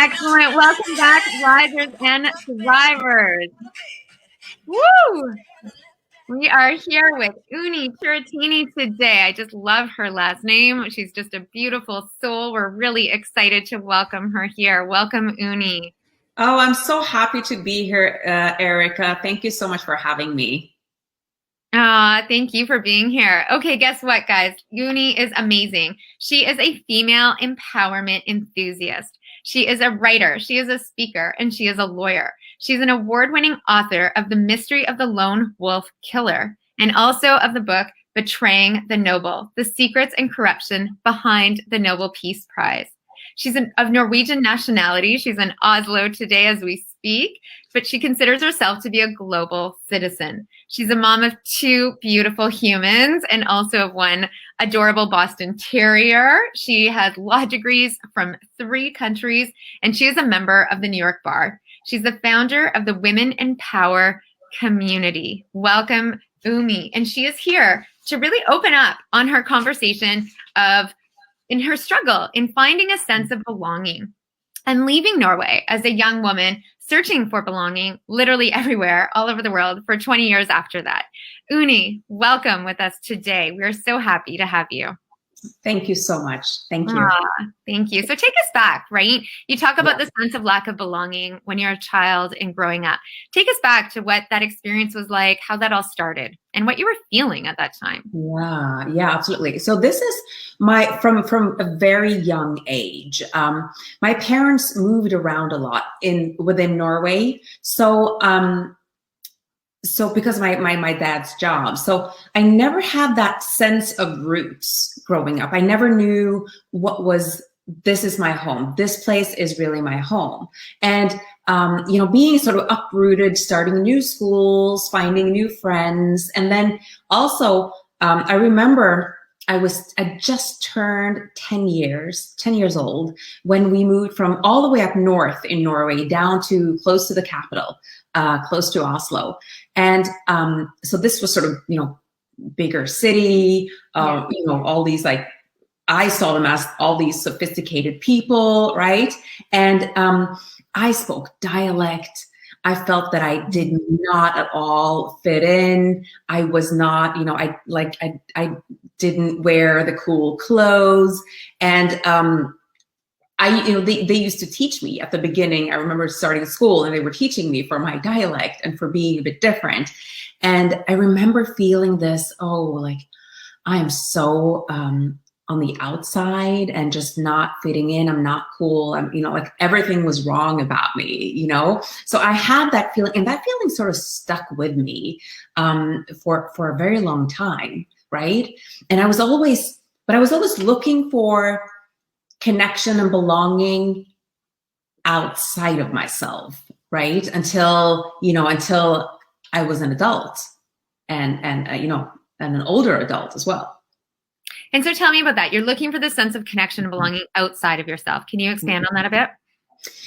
Excellent. Welcome back, risers and thrivers. Woo! We are here with Unni Turrettini today. I just love her last name. She's just a beautiful soul. We're really excited to welcome her here. Welcome, Unni. Oh, I'm so happy to be here, Erica. Thank you so much for having me. Thank you for being here. Okay, guess what, guys? Unni is amazing. She is a female empowerment enthusiast. She is a writer, she is a speaker, and she is a lawyer. She's an award-winning author of The Mystery of the Lone Wolf Killer, and also of the book Betraying the Noble, The Secrets and Corruption Behind the Nobel Peace Prize. She's of Norwegian nationality. She's in Oslo today as we speak, but she considers herself to be a global citizen. She's a mom of 2 beautiful humans and also of 1 adorable Boston Terrier. She has law degrees from 3 countries, and she is a member of the New York Bar. She's the founder of the Women in Power community. Welcome, Unni. And she is here to really open up on her conversation in her struggle in finding a sense of belonging and leaving Norway as a young woman, searching for belonging literally everywhere, all over the world for 20 years after that. Unni, welcome with us today. We're so happy to have you. Thank you so much. Thank you. Thank you. So take us back, right? You talk about the sense of lack of belonging when you're a child and growing up. Take us back to what that experience was like, how that all started, and what you were feeling at that time. Yeah, absolutely. So this is from a very young age. My parents moved around a lot within Norway. So because my dad's job, so I never had that sense of roots growing up. I never knew this is my home. This place is really my home. And, being sort of uprooted, starting new schools, finding new friends. And then also, I remember I just turned 10 years old when we moved from all the way up north in Norway down to close to the capital, close to Oslo. And so this was sort of, bigger city, all these I saw them as all these sophisticated people, right? And I spoke dialect. I felt that I did not at all fit in. I was not, I didn't wear the cool clothes. And they used to teach me at the beginning. I remember starting school and they were teaching me for my dialect and for being a bit different. And I remember feeling this, I am so on the outside and just not fitting in. I'm not cool. I'm, everything was wrong about me, So I had that feeling, and that feeling sort of stuck with me for a very long time, right? And I was always looking for connection and belonging outside of myself, right? Until I was an adult and an older adult as well. And so tell me about that. You're looking for the sense of connection and belonging outside of yourself. Can you expand on that a bit?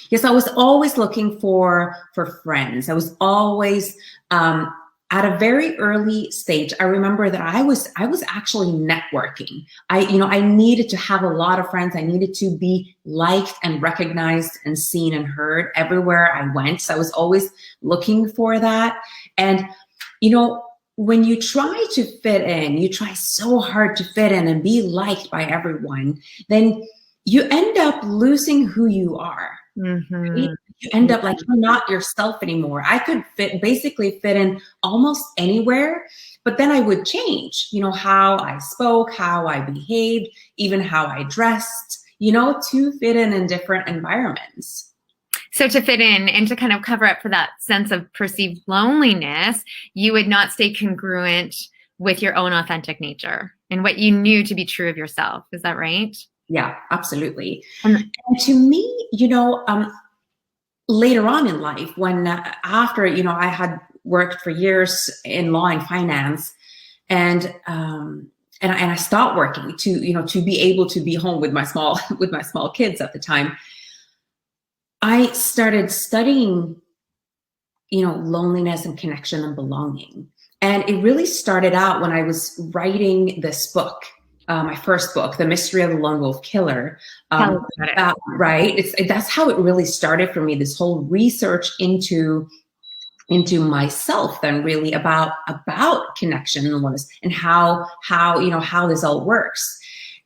Yes, I was always looking for friends. I was always at a very early stage. I remember that I was actually networking. I needed to have a lot of friends. I needed to be liked and recognized and seen and heard everywhere I went. So I was always looking for that. And when you try to fit in, you try so hard to fit in and be liked by everyone, then you end up losing who you are. Mm-hmm. Right? You end up you're not yourself anymore. I could basically fit in almost anywhere, but then I would change, how I spoke, how I behaved, even how I dressed, to fit in different environments. So to fit in and to kind of cover up for that sense of perceived loneliness, you would not stay congruent with your own authentic nature and what you knew to be true of yourself. Is that right? Yeah, absolutely. And to me, later on in life, when after, I had worked for years in law and finance, and I stopped working to be able to be home with my small kids at the time. I started studying, loneliness and connection and belonging. And it really started out when I was writing this book. my first book, The Mystery of the Lone Wolf Killer. Tell us about it. Right. That's how it really started for me, this whole research into myself, then really about connection and oneness, and how this all works.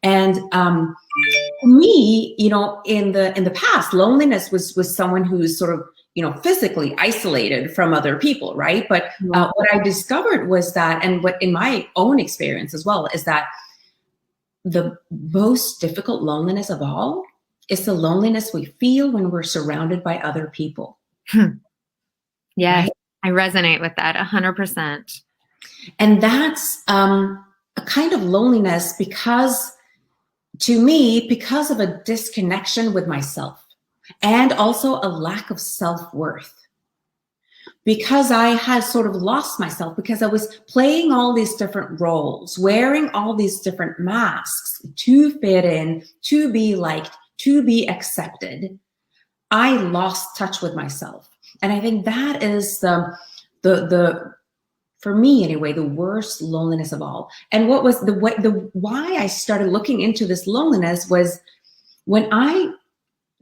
And for me, in the past, loneliness was someone who's sort of, physically isolated from other people, right? But what I discovered was that, and what in my own experience as well, is that the most difficult loneliness of all is the loneliness we feel when we're surrounded by other people. Yeah, right? I resonate with that 100%. And that's a kind of loneliness because of a disconnection with myself, and also a lack of self-worth. Because I had sort of lost myself, because I was playing all these different roles, wearing all these different masks to fit in, to be liked, to be accepted. I lost touch with myself. And I think that is the for me anyway, the worst loneliness of all. And what was why I started looking into this loneliness was when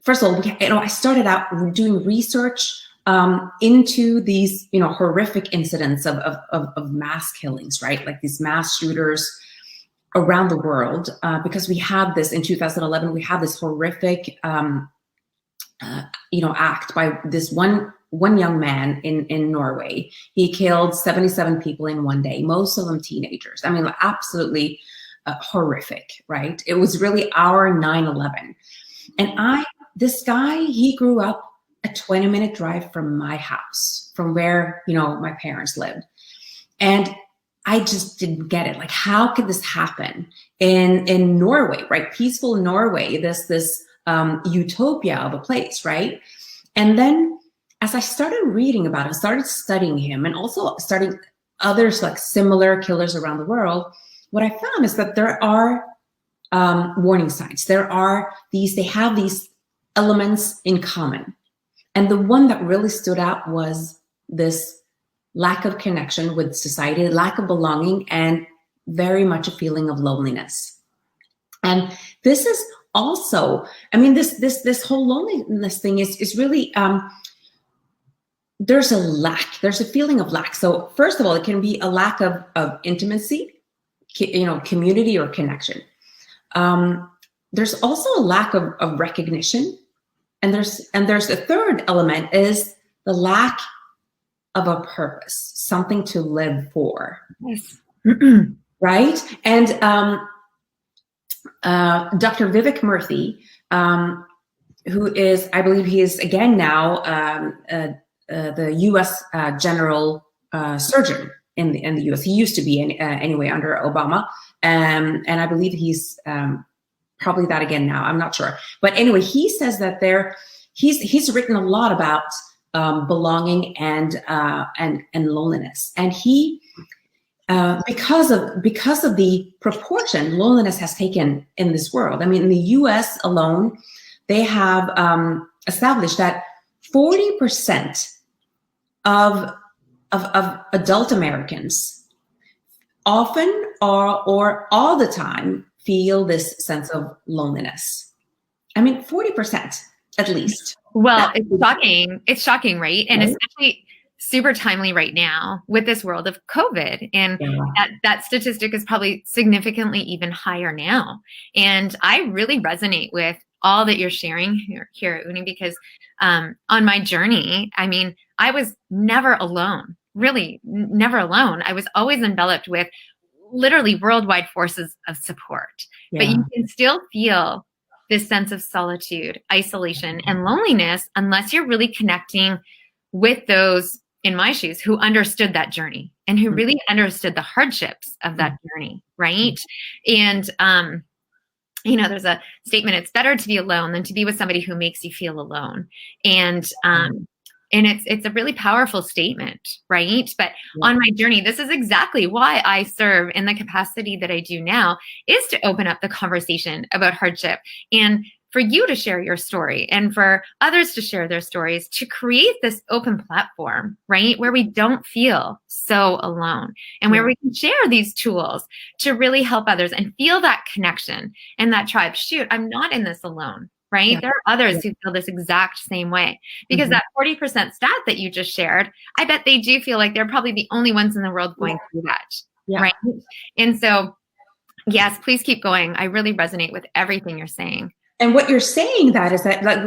first of all, I started out doing research into these, horrific incidents of mass killings, right? Like these mass shooters around the world, because we had this in 2011, we had this horrific, act by this one young man in Norway. He killed 77 people in one day, most of them teenagers. I mean, absolutely horrific, right? It was really our 9/11. And this guy, he grew up a 20-minute drive from my house, from where, my parents lived. And I just didn't get it. Like, how could this happen in Norway, right? Peaceful Norway, this utopia of a place, right? And then as I started reading about it, started studying him, and also studying others like similar killers around the world, what I found is that there are warning signs. They have these elements in common. And the one that really stood out was this lack of connection with society, lack of belonging, and very much a feeling of loneliness. And this is also, this whole loneliness thing is really, there's a feeling of lack. So first of all, it can be a lack of intimacy, community or connection. There's also a lack of recognition. And there's a third element, is the lack of a purpose, something to live for. Yes. Right? And Dr. Vivek Murthy, who is, I believe he is again now the U.S. general surgeon in the U.S. He used to be anyway under Obama, and I believe he's probably that again now. I'm not sure, but anyway, he says that he's written a lot about belonging and loneliness, and he because of the proportion loneliness has taken in this world. I mean, in the U.S. alone, they have established that 40% of adult Americans often or all the time feel this sense of loneliness. I mean, 40% at least. Well, it's shocking. It's shocking, right? And especially super timely right now with this world of COVID. And that statistic is probably significantly even higher now. And I really resonate with all that you're sharing here, Unni, because on my journey, I mean, I was never alone, really never alone. I was always enveloped with literally worldwide forces of support. Yeah. But you can still feel this sense of solitude, isolation, and loneliness unless you're really connecting with those in my shoes who understood that journey and who really understood the hardships of that journey, right? And there's a statement, it's better to be alone than to be with somebody who makes you feel alone. And it's a really powerful statement, right? But on my journey, this is exactly why I serve in the capacity that I do now, is to open up the conversation about hardship and for you to share your story and for others to share their stories, to create this open platform, right? Where we don't feel so alone and where we can share these tools to really help others and feel that connection and that tribe. Shoot, I'm not in this alone, right? Yeah. There are others who feel this exact same way, because that 40% stat that you just shared, I bet they do feel like they're probably the only ones in the world going through that, right? And so, yes, please keep going. I really resonate with everything you're saying. And what you're saying that is that like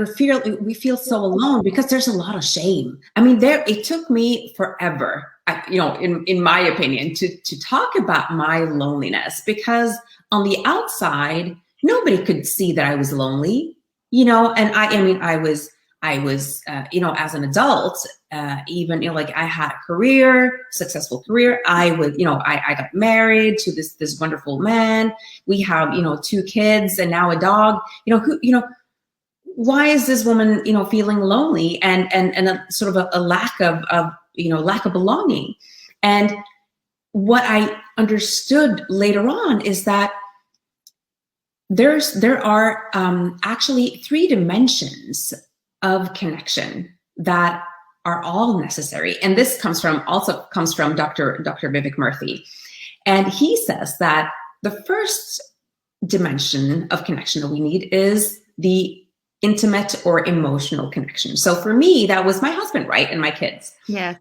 we feel so alone because there's a lot of shame. I mean, it took me forever, in my opinion, to talk about my loneliness, because on the outside, nobody could see that I was lonely, and I was, as an adult, even, like I had a successful career. I got married to this wonderful man. We have, 2 kids and now a dog, why is this woman, feeling lonely and a sort of a lack of belonging? And what I understood later on is that there are actually 3 dimensions of connection that are all necessary. And this comes from Dr. Vivek Murthy. And he says that the first dimension of connection that we need is the intimate or emotional connection. So for me, that was my husband, right? And my kids. Yeah.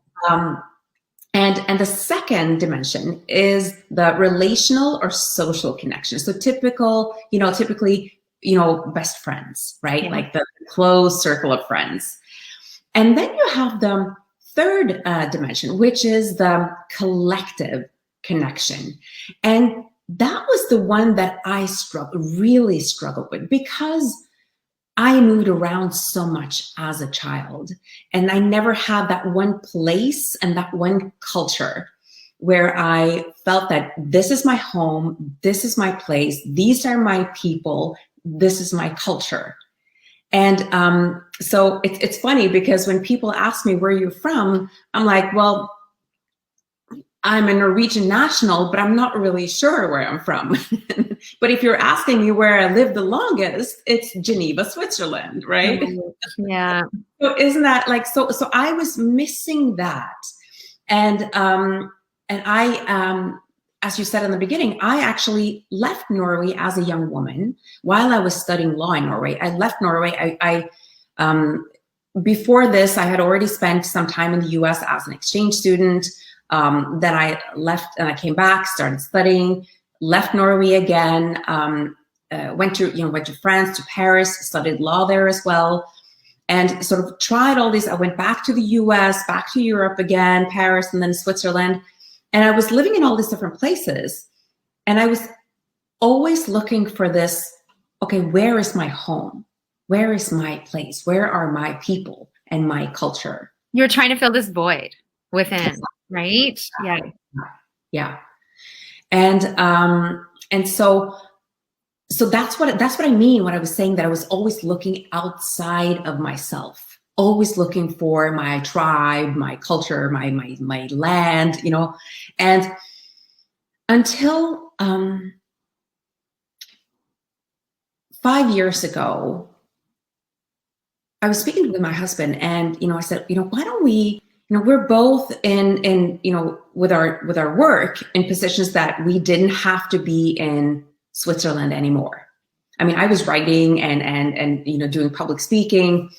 And the second dimension is the relational or social connection. So typically, best friends, right? Yeah. Like the close circle of friends. And then you have the third dimension, which is the collective connection. And that was the one that I really struggled with, because I moved around so much as a child, and I never had that one place and that one culture where I felt that this is my home, this is my place, these are my people, this is my culture. And so it's funny, because when people ask me where you're from, I'm like, well, I'm a Norwegian national, but I'm not really sure where I'm from. But if you're asking me where I lived the longest, it's Geneva, Switzerland, right? Yeah. So isn't that like, so I was missing that. And I, as you said in the beginning, I actually left Norway as a young woman while I was studying law in Norway. I left Norway. Before this, I had already spent some time in the US as an exchange student. Then I left and I came back, started studying, left Norway again, went to France, to Paris, studied law there as well, and sort of tried all these. I went back to the US, back to Europe again, Paris, and then Switzerland. And I was living in all these different places. And I was always looking for this, okay, where is my home? Where is my place? Where are my people and my culture? You're trying to fill this void within. Right? Yeah. Yeah. And so that's what I mean when I was saying that I was always looking outside of myself, always looking for my tribe, my culture, my land, and until 5 years ago, I was speaking with my husband, and I said, why don't we, we're both in with our work in positions that we didn't have to be in Switzerland anymore. I mean, I was writing and doing public speaking,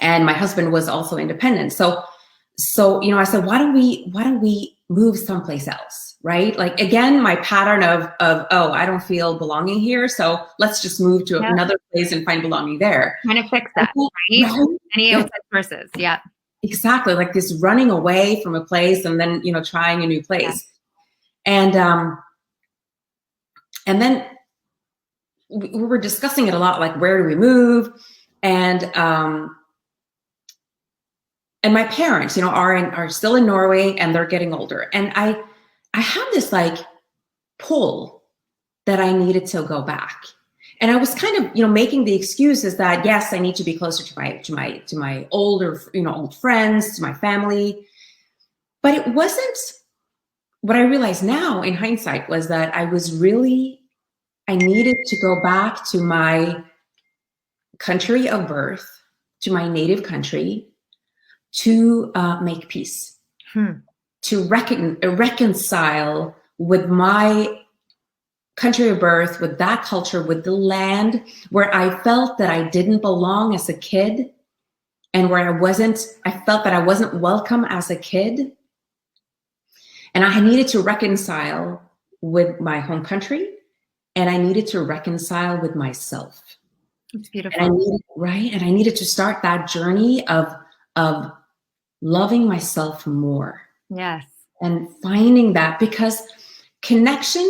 and my husband was also independent. So I said, why don't we move someplace else, right? Like, again, my pattern of I don't feel belonging here, so let's just move to another place and find belonging there. Kind of fix that, right? Any outside sources, yeah. Exactly, like this running away from a place and then trying a new place, and then we were discussing it a lot, like where do we move, and my parents, are still in Norway, and they're getting older, and I had this like pull that I needed to go back. And I was kind of, making the excuses that, yes, I need to be closer to my older, old friends, to my family. But it wasn't, what I realize now in hindsight was that I needed to go back to my country of birth, to my native country, to make peace, to reconcile with my country of birth, with that culture, with the land where I felt that I didn't belong as a kid, and where I felt that I wasn't welcome as a kid. And I needed to reconcile with my home country, and I needed to reconcile with myself. It's beautiful. And I needed to start that journey of loving myself more. Yes. And finding that, because connection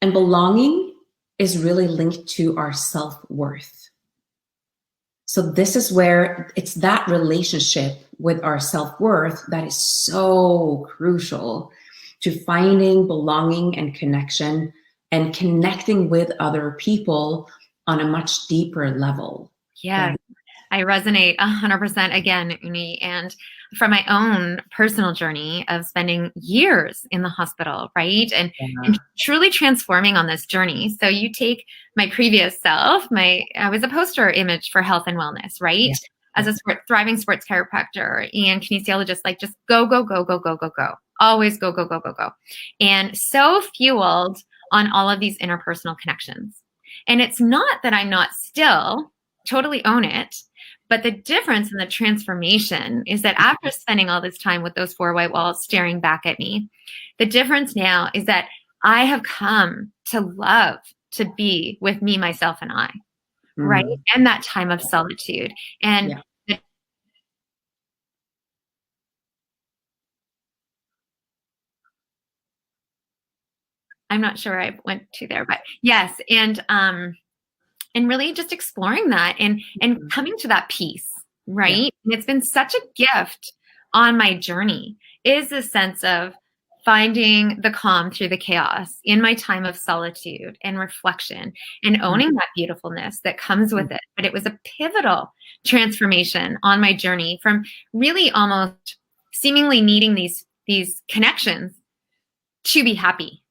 and belonging is really linked to our self-worth. So this is where it's that relationship with our self-worth that is so crucial to finding belonging and connection and connecting with other people on a much deeper level. Yeah, I resonate 100% again, Unni. And from my own personal journey of spending years in the hospital, right? And truly transforming on this journey. So you take my previous self, I was a poster image for health and wellness, right? Yeah. As a thriving sports chiropractor and kinesiologist, like just go, go, go, go, go, go, go. Always go, go, go, go, go. And so fueled on all of these interpersonal connections. And it's not that I'm not still totally own it, but the difference in the transformation is that after spending all this time with those 4 white walls staring back at me, the difference now is that I have come to love to be with me, myself, and I, right? And that time of solitude. And I'm not sure I went to there, but yes. And really just exploring that and coming to that peace, right? Yeah. And it's been such a gift on my journey, is a sense of finding the calm through the chaos in my time of solitude and reflection and owning that beautifulness that comes with it. But it was a pivotal transformation on my journey from really almost seemingly needing these connections to be happy,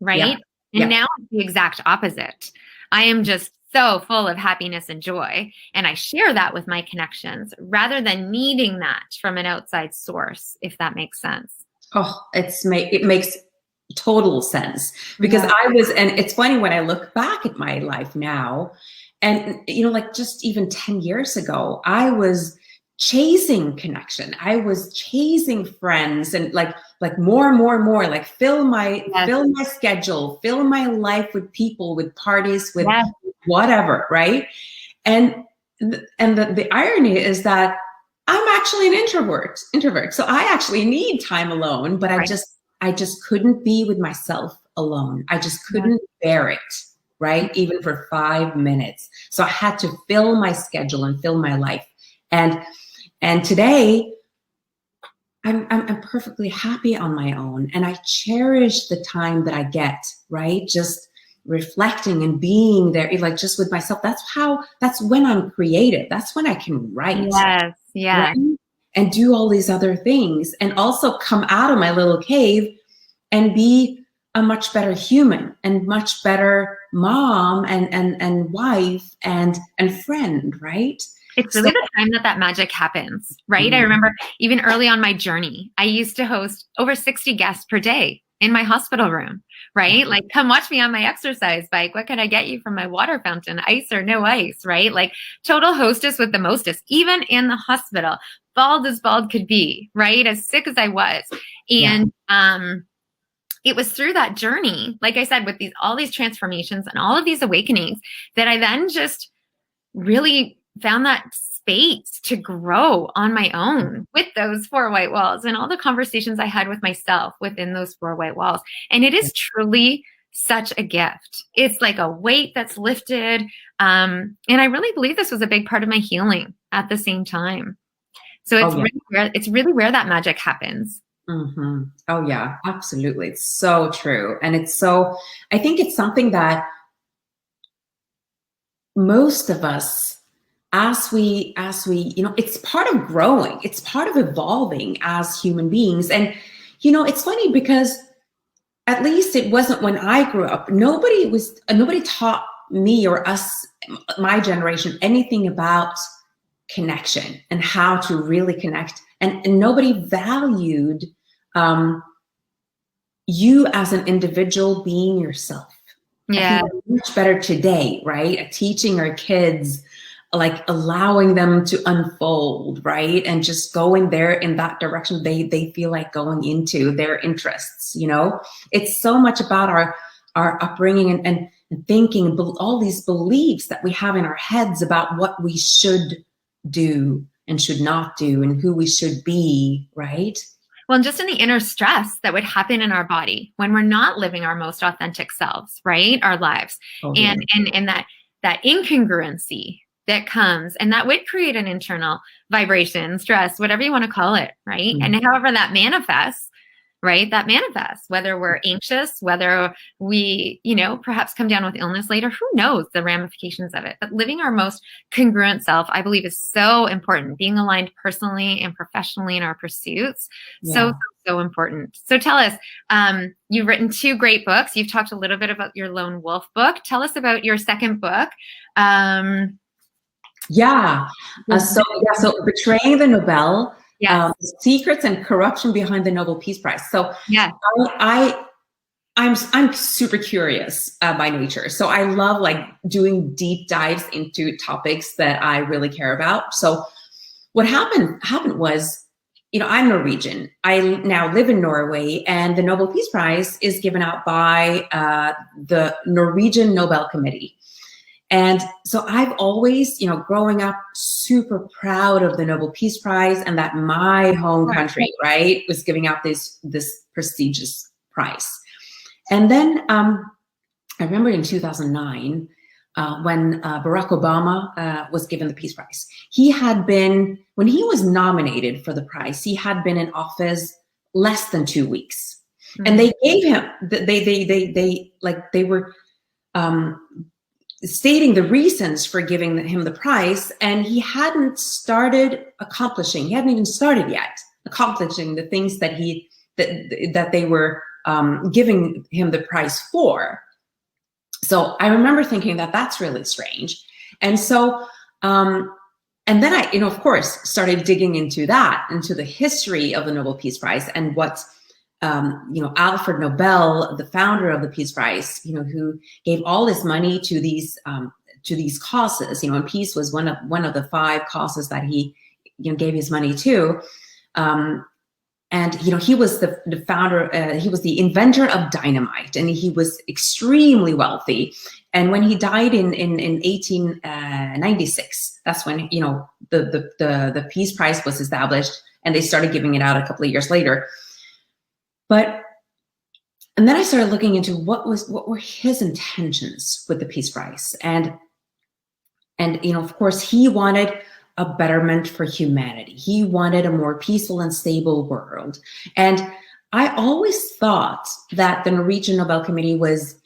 right? Yeah. And now it's the exact opposite. I am just so full of happiness and joy, and I share that with my connections rather than needing that from an outside source, if that makes sense. Oh, it makes total sense, because and it's funny when I look back at my life now, and like just even 10 years ago, I was chasing connection. I was chasing friends and like more and more and more, like fill my schedule, fill my life with people, with parties, with whatever, right? And the irony is that I'm actually an introvert. So I actually need time alone, but I just couldn't be with myself alone. I just couldn't bear it, right? Even for 5 minutes. So I had to fill my schedule and fill my life. And today, I'm perfectly happy on my own, and I cherish the time that I get, right? Just reflecting and being there, like just with myself. That's when I'm creative. That's when I can write. Yes, yeah. Right? And do all these other things, and also come out of my little cave and be a much better human and much better mom and wife and friend, right? It's really the time that magic happens, right? I remember even early on my journey, I used to host over 60 guests per day in my hospital room, right? Like, come watch me on my exercise bike. What can I get you from my water fountain? Ice or no ice, right? Like total hostess with the mostest, even in the hospital, bald as bald could be, right? As sick as I was. And it was through that journey, like I said, with all these transformations and all of these awakenings, that I then just really found that space to grow on my own with those 4 white walls and all the conversations I had with myself within those 4 white walls. And it is truly such a gift. It's like a weight that's lifted. And I really believe this was a big part of my healing at the same time. So it's really where that magic happens. Mm-hmm. Oh yeah, absolutely. It's so true. And I think it's something that most of us, as we, it's part of growing, it's part of evolving as human beings. And, it's funny because at least it wasn't when I grew up, nobody taught me or us, my generation, anything about connection and how to really connect. And nobody valued you as an individual being yourself. Yeah. I think much better today, right? Teaching our kids, like allowing them to unfold, right? And just going there in that direction they feel like going into their interests, you know? It's so much about our upbringing and thinking, all these beliefs that we have in our heads about what we should do and should not do and who we should be, right? Well, and just in the inner stress that would happen in our body when we're not living our most authentic selves, right? Our lives. Totally. And that incongruency that comes, and that would create an internal vibration, stress, whatever you want to call it, right? Mm-hmm. And however that manifests, right? That manifests, whether we're anxious, whether we, perhaps come down with illness later, who knows the ramifications of it. But living our most congruent self, I believe, is so important. Being aligned personally and professionally in our pursuits, so important. So tell us, you've written 2 great books. You've talked a little bit about your lone wolf book. Tell us about your second book. So Betraying the Nobel. Yes. Secrets and corruption behind the Nobel Peace Prize. So yeah. I'm super curious by nature. So I love like doing deep dives into topics that I really care about. So what happened was, I'm Norwegian. I now live in Norway, and the Nobel Peace Prize is given out by the Norwegian Nobel Committee. And so I've always, growing up, super proud of the Nobel Peace Prize and that my home country, right, was giving out this prestigious prize. And then I remember in 2009 when Barack Obama was given the Peace Prize. When he was nominated for the prize, he had been in office less than 2 weeks, and they gave him they were stating the reasons for giving him the prize, and he hadn't even started yet accomplishing the things that they were giving him the prize for. So I remember thinking that that's really strange. And so, and then I, of course, started digging into the history of the Nobel Peace Prize and what Alfred Nobel, the founder of the Peace Prize, who gave all this money to these causes, and peace was one of the 5 causes that he, gave his money to. And he was the founder. He was the inventor of dynamite, and he was extremely wealthy. And when he died in 1896, that's when the Peace Prize was established, and they started giving it out a couple of years later. And then I started looking into what were his intentions with the Peace Prize, and of course he wanted a betterment for humanity. He wanted a more peaceful and stable world. And I always thought that the Norwegian Nobel Committee was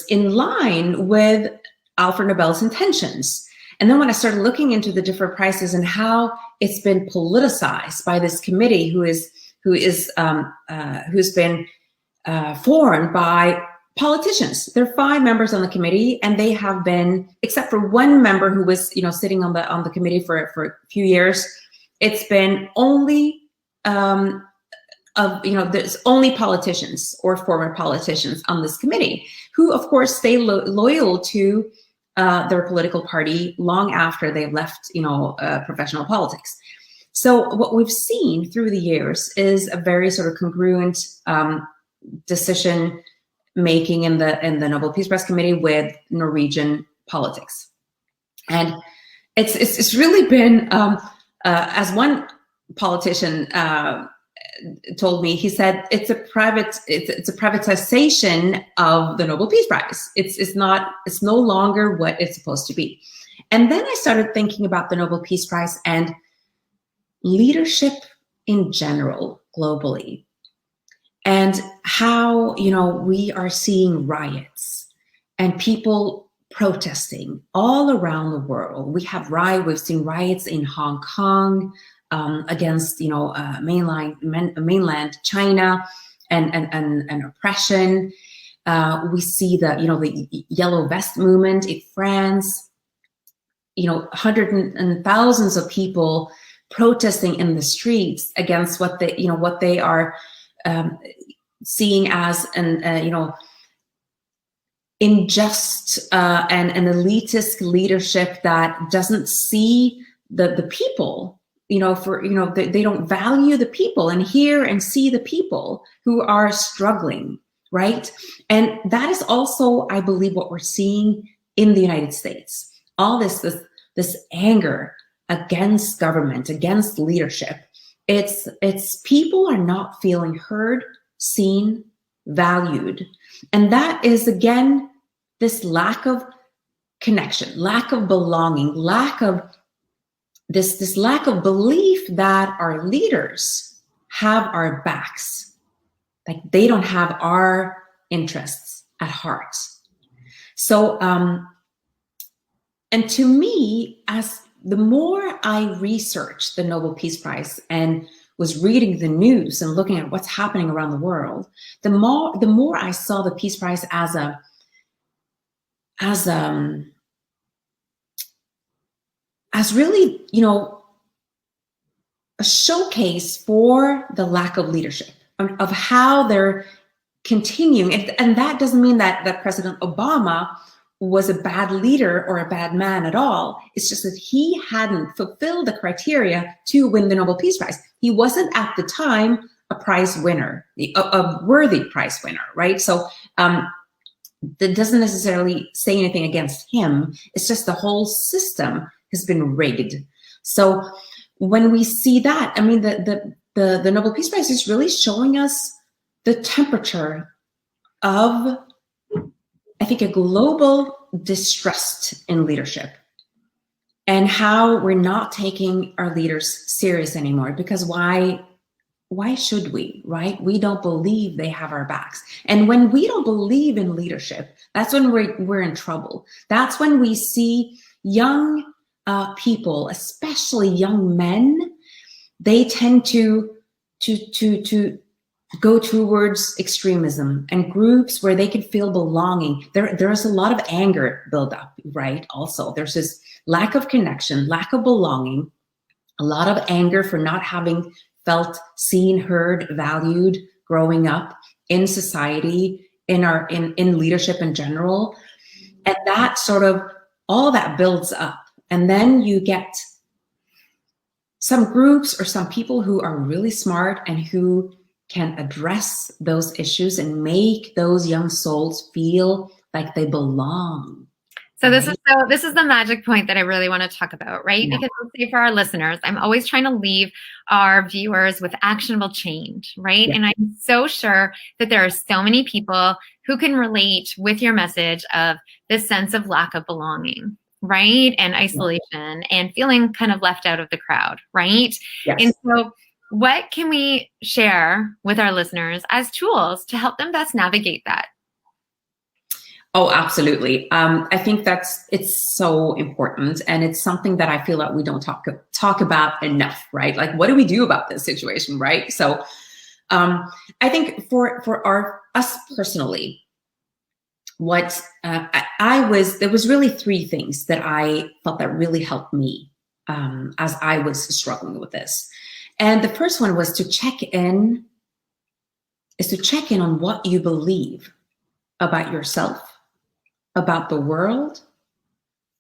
in line with Alfred Nobel's intentions. And then when I started looking into the different prizes and how it's been politicized by this committee, who's been formed by politicians. There are 5 members on the committee, and they have been, except for one member who was, sitting on the committee for a few years, it's been only there's only politicians or former politicians on this committee who, of course, stay loyal to their political party long after they've left, professional politics. So what we've seen through the years is a very sort of congruent decision making in the Nobel Peace Prize Committee with Norwegian politics, and it's really been as one politician told me. He said it's a privatization of the Nobel Peace Prize. It's no longer what it's supposed to be. And then I started thinking about the Nobel Peace Prize and leadership in general globally, and how we are seeing riots and people protesting all around the world. We've seen riots in Hong Kong against mainland China and oppression. We see the yellow vest movement in France, hundreds and thousands of people protesting in the streets against what they are seeing as an unjust and an elitist leadership that doesn't see the people. They don't value the people and hear and see the people who are struggling, right? And that is also, I believe, what we're seeing in the United States. All this anger against government, against leadership. It's people are not feeling heard, seen, valued. And that is, again, this lack of connection, lack of belonging, lack of this lack of belief that our leaders have our backs. Like they don't have our interests at heart. So, and to me, as the more I researched the Nobel Peace Prize and was reading the news and looking at what's happening around the world, the more I saw the Peace Prize as really, a showcase for the lack of leadership, of how they're continuing. And that doesn't mean that President Obama was a bad leader or a bad man at all. It's just that he hadn't fulfilled the criteria to win the Nobel Peace Prize. He wasn't at the time a prize winner, a worthy prize winner, right? So that doesn't necessarily say anything against him. It's just the whole system has been rigged. So when we see that, I mean, the Nobel Peace Prize is really showing us the temperature of, I think, a global distrust in leadership and how we're not taking our leaders serious anymore. Because why should we, right? We don't believe they have our backs. And when we don't believe in leadership, that's when we're in trouble. That's when we see young people, especially young men, they tend to go towards extremism and groups where they can feel belonging. There's a lot of anger build up, right? Also, there's this lack of connection, lack of belonging, a lot of anger for not having felt seen, heard, valued growing up in society, in leadership in general. And that sort of, all that builds up. And then you get some groups or some people who are really smart and who can address those issues and make those young souls feel like they belong. So this is the magic point that I really want to talk about, right? Yeah. Because let's say for our listeners, I'm always trying to leave our viewers with actionable change, right? Yeah. And I'm so sure that there are so many people who can relate with your message of this sense of lack of belonging, right? And isolation and feeling kind of left out of the crowd, right? Yes. And so what can we share with our listeners as tools to help them best navigate that? Oh, absolutely. I think it's so important, and it's something that I feel that we don't talk about enough, right? Like, what do we do about this situation, right? So, I think for us personally, what there was really three things that I felt that really helped me as I was struggling with this, and the first one was to check in on what you believe about yourself, about the world,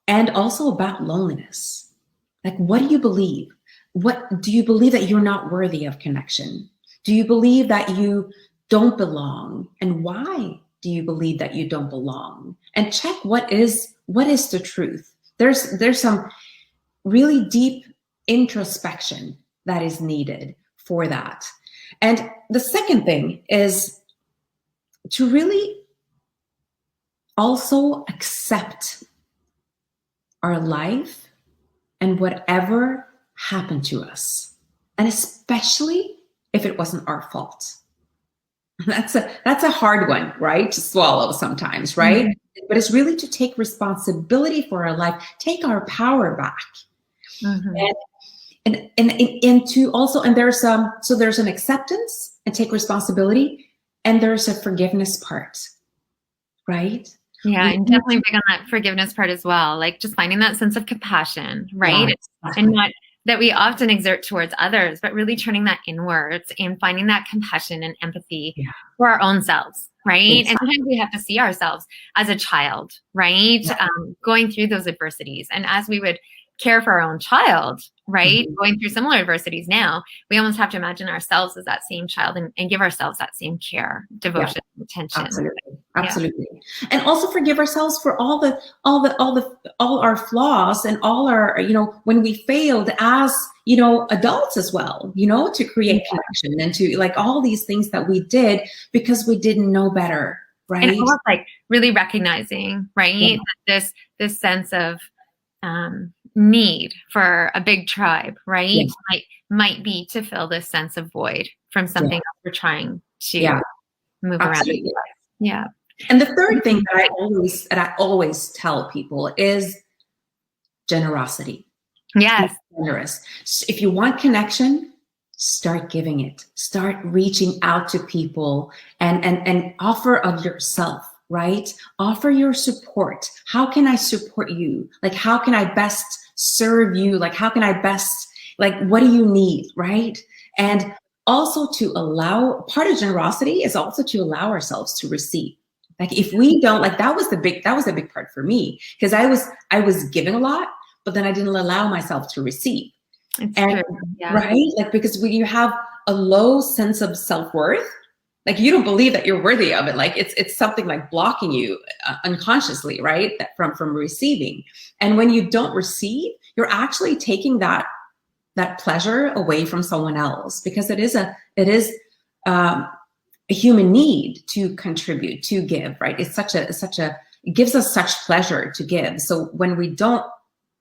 and also about loneliness. Like, what do you believe? What do you believe that you're not worthy of connection? Do you believe that you don't belong? And why do you believe that you don't belong? And check what is the truth. There's some really deep introspection that is needed for that. And the second thing is to really also accept our life and whatever happened to us, and especially if it wasn't our fault. That's a hard one, right, to swallow sometimes, right? Mm-hmm. But it's really to take responsibility for our life, take our power back, mm-hmm. and to also, and there's an acceptance and take responsibility, and there's a forgiveness part. right? Yeah, We and need definitely big on that forgiveness part as well. Like just finding that sense of compassion, right? yeah, And exactly. not that we often exert towards others, but really turning that inwards and finding that compassion and empathy Yeah, for our own selves, right? And exactly. sometimes we have to see ourselves as a child, right? Yeah. Going through those adversities. And as we would care for our own child, right? Mhm. Going through similar adversities now, we almost have to imagine ourselves as that same child and give ourselves that same care, Yeah, devotion, attention. absolutely. Yeah. Absolutely. And also forgive ourselves for all our flaws and all our, when we failed as, adults as well, to create connection and to like all these things that we did because we didn't know better. And Right. almost like really recognizing, right, Yeah. that this sense of need for a big tribe, Yeah. right, might be to fill this sense of void from Yeah. something else we're trying to Yeah. move around. Absolutely. Yeah. And the third thing that I always tell people is generosity. Yes. Be generous. If you want connection, start giving it. Start reaching out to people and offer of yourself, right? Offer your support. How can I support you? Like, how can I best serve you? Like, how can I best, like, what do you need, right? And also to allow, part of generosity is also to allow ourselves to receive. Like if we don't, like that was a big part for me because I was giving a lot, but then I didn't allow myself to receive. It's And true. Yeah. right, like because when you have a low sense of self-worth, like you don't believe that you're worthy of it. Like it's something like blocking you unconsciously, right? That from receiving. And when you don't receive, you're actually taking that pleasure away from someone else because it is a human need to contribute, to give, right? It's it gives us such pleasure to give. So when we don't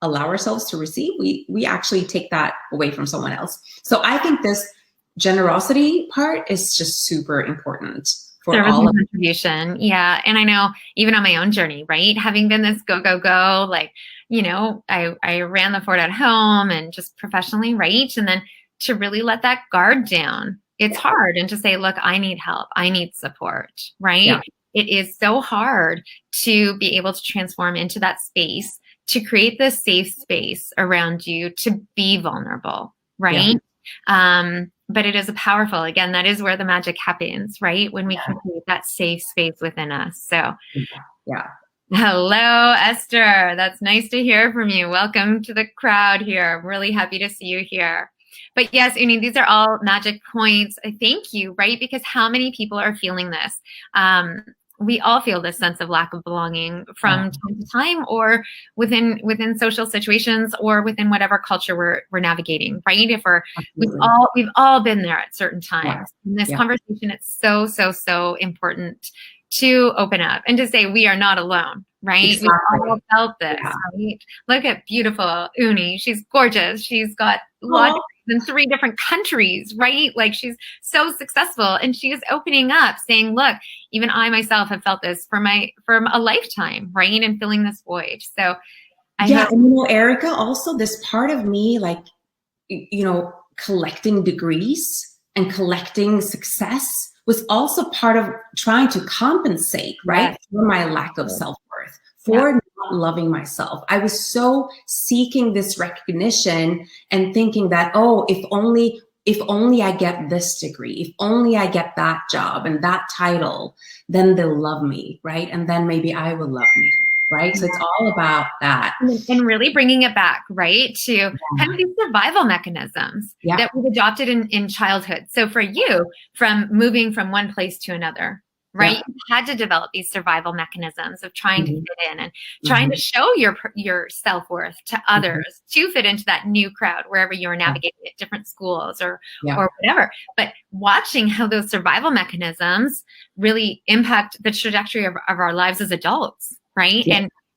allow ourselves to receive, we actually take that away from someone else. So I think this generosity part is just super important for Service all and of us. contribution. Yeah. And I know even on my own journey, right? Having been this go, go, go, like, I ran the fort at home and just professionally, right? And then to really let that guard down, it's hard. And to say, look, I need help. I need support, right? Yeah. It is so hard to be able to transform into that space, to create this safe space around you, to be vulnerable, right? But it is powerful. Again, that is where the magic happens, right? When we can create that safe space within us. So, yeah. Hello, Esther. That's nice to hear from you. Welcome to the crowd here. I'm really happy to see you here. But yes, Unni, these are all magic points. Thank you, right? Because how many people are feeling this? We all feel this sense of lack of belonging from time to time, or within social situations, or within whatever culture we're navigating, right? We've all been there at certain times. In this conversation, it's so important to open up and to say we are not alone, right? Exactly. We've all felt this, right? Look at beautiful Unni. She's gorgeous. She's got law degrees in 3 different countries, right? Like she's so successful, and she is opening up, saying, look, even I myself have felt this for a lifetime, right? And filling this void. So and Erica, also this part of me, like, collecting degrees and collecting success was also part of trying to compensate, right? For my lack of self-worth, for not loving myself. I was so seeking this recognition and thinking that, if only I get this degree, if only I get that job and that title, then they'll love me, right? And then maybe I will love me, right? So it's all about that. And really bringing it back, right, to kind of these survival mechanisms that we've adopted in childhood. So for you, from moving from one place to another, right, you had to develop these survival mechanisms of trying to fit in and trying to show your self-worth to others to fit into that new crowd, wherever you're navigating at different schools or whatever. But watching how those survival mechanisms really impact the trajectory of our lives as adults, right?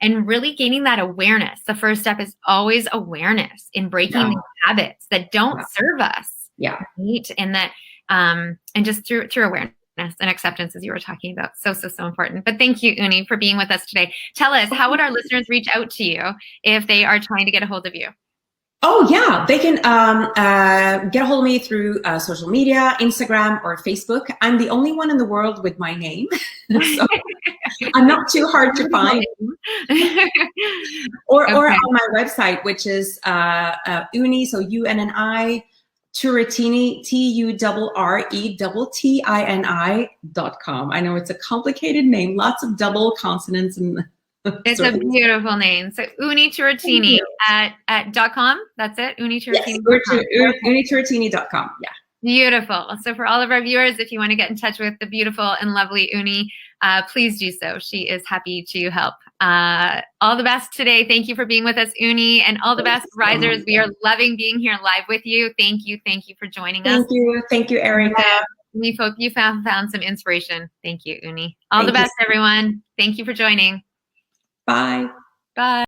And really gaining that awareness. The first step is always awareness in breaking these habits that don't serve us. Right? And that, and just through awareness and acceptance, as you were talking about. So important. But thank you, Unni, for being with us today. Tell us, how would our listeners reach out to you if they are trying to get a hold of you? Oh, yeah. They can get a hold of me through social media, Instagram or Facebook. I'm the only one in the world with my name. So I'm not too hard to find. Or on my website, which is Unni, so UNNI, Turrettini, TURRETTINI.com. I know it's a complicated name, lots of double consonants and it's a beautiful name. So Unni Turrettini at .com. That's it. Unni Turrettini. Yes, UnniTurrettini.com. Yeah. Beautiful. So for all of our viewers, if you want to get in touch with the beautiful and lovely Unni, please do so. She is happy to help. All the best today. Thank you for being with us, Unni, and all the best, risers. We are loving being here live with you. Thank you. Thank you for joining us. Thank you, Erica. We hope you found some inspiration. Thank you, Unni. All the best, everyone. Thank you for joining. Bye. Bye.